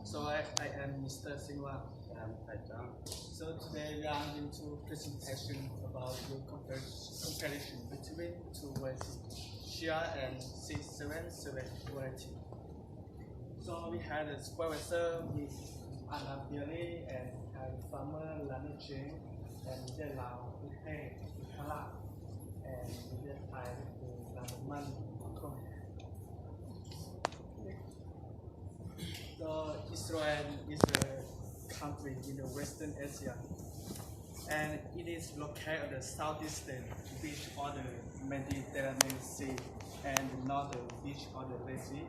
So I am Mr. Singwa. I'm Thailand. So today we are going to presentation about the comparison between two varieties, qhia and C77 variety. So we had a supervisor with Anapili and had farmer Lani Cheng and the Lao Uhe Kala and the Thai Lamaman. So Israel is a country in the Western Asia, and it is located on the southeastern beach of the Mediterranean Sea and the northern beach of the Red Sea,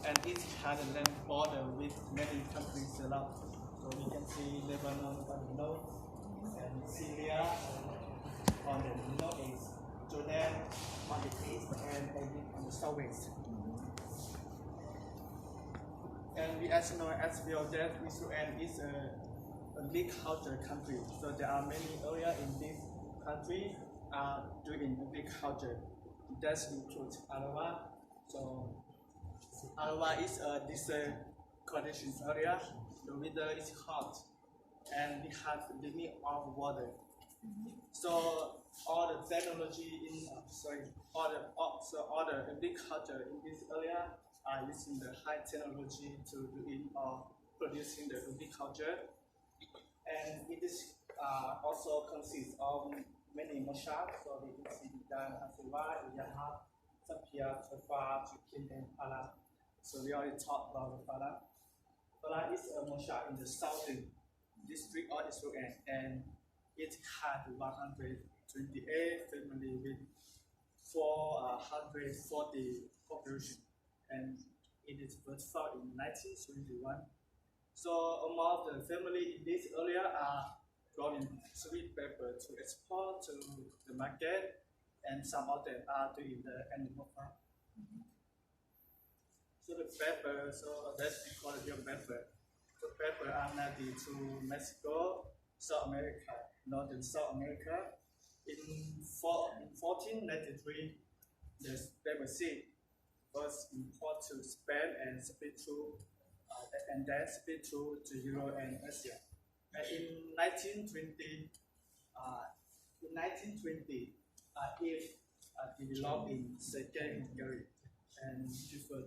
and it has a land border with many countries around. So we can see Lebanon on the north, and Syria on the northeast, Jordan on the east, and Egypt on the southwest. And we also know as well that Israel is a big culture country. So there are many areas in this country doing agriculture. It does include Arava. So Arava is a desert condition area. The weather is hot, and we have limit of water. So all the technology in all the agriculture in this area are using the high technology to doing or producing the agriculture, and it is also consists of many moshav. So we can see Dan, Asiwa, Yuav, Thiab, chaws, and paub. So we already talked about the paub. Paub is a moshav in the southern district of Israel, and it had 128 family with 440 population. And it is first found in 1971. So among the family in this area are growing sweet pepper to export to the market, and some of them are doing the animal farm. So the pepper, so that's because of your pepper. The pepper are native to Mexico, South America, Northern South America. In 1493, the pepper seed was imported to Spain and spread through, and then spread through to Europe and Asia. And in 1920, it developed in second Hungary and prefer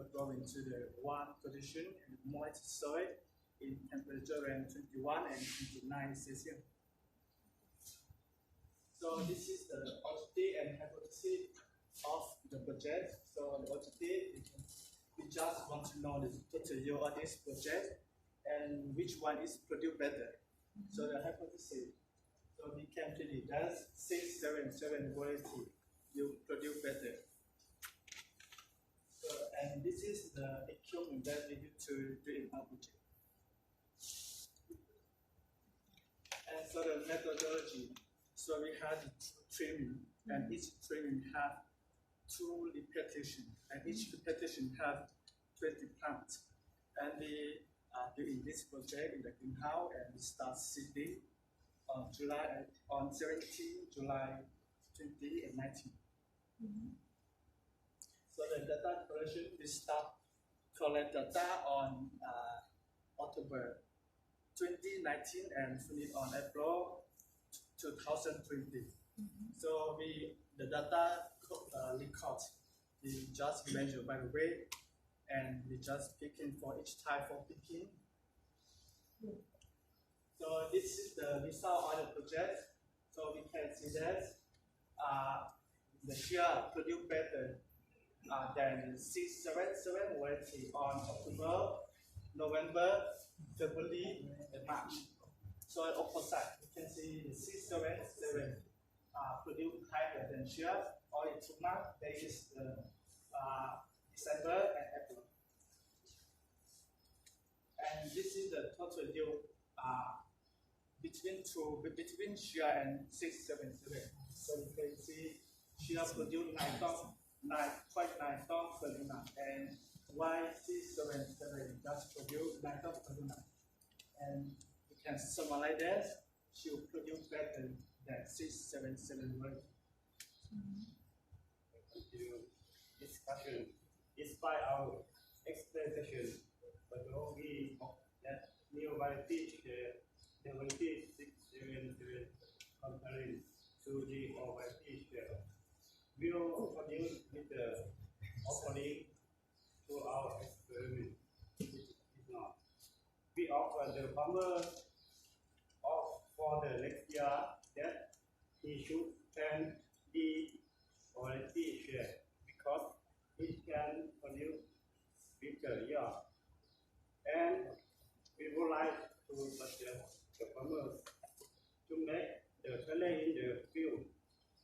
growing to the warm condition and moist soil in temperature around 21 and 29 Celsius. So this is the objective and hypothesis of the project. So the objective, we just want to know the total yield of this project and which one is produced better. So the hypothesis, so we can predict that 677 variety will produce better. So, and this is the equipment that we need to do in our project. And so the methodology, so we had trimming, and each trimming have 2 repetitions, and each repetition have 20 plants. And we are doing this project in the greenhouse, and we start seeding on 17 July 20 and 19. So the data collection, we start collect data on October 2019 and finish on April 2020. So the data record, we just measure by the weight, and we just picking for each type of picking. So this is the result of the project. So we can see that the qhia produce better than 677 variety on October, November, February, and March. So opposite, you can see the 677 produce higher than qhia. Or in 2 months, there is the December and April. And this is the total yield between qhia and 677. So you can see qhia produce 9.9 tons per dynam, and while 677 just produce 9 tons per dynam. And you can summarize that, she will produce better than 677 variety. Discussion. Despite our explanation, but the farmer for the next year that he should plant the variety share because it can produce bigger yield. And we would like to suggest the farmers to make the training in the field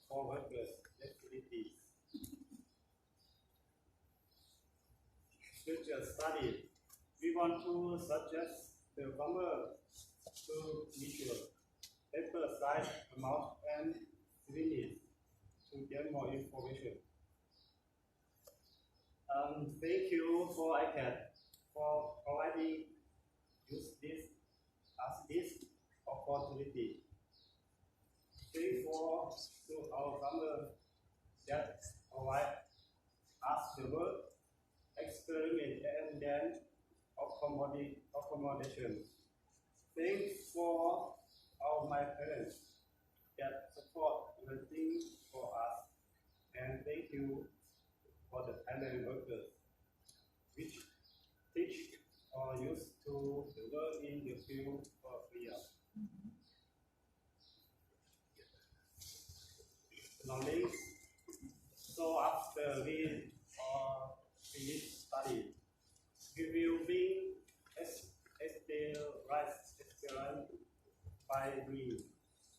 for workers' activities. Future study. We want to suggest the farmer to measure paper size, amount, and thickness to get more information. Thank you for ICAD for providing this opportunity. Thank for to our farmer that provide us the work, experiment, and then accommodation. Thanks for all my parents that support everything for us, and thank you for the Thailand workers which teach or used to work in the field for years. Knowledge. So after we finish study, we will be experienced by doing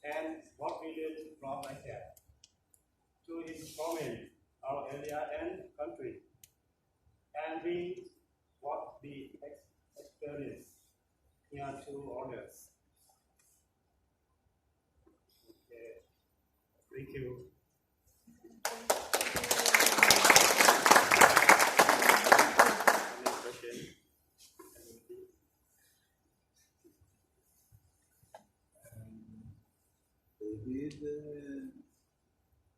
and what we learn from ICAD to inform our area and country, and we what we experience here to others. Okay, thank you. Next question. They did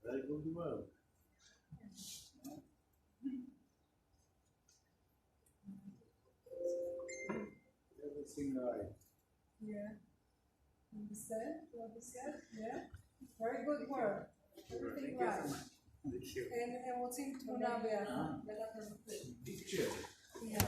very good work. Everything right. Yeah. Understand? You understand? Yeah. Very good work. Everything right. Thank you. And we'll take to Nabia. Picture. Yeah.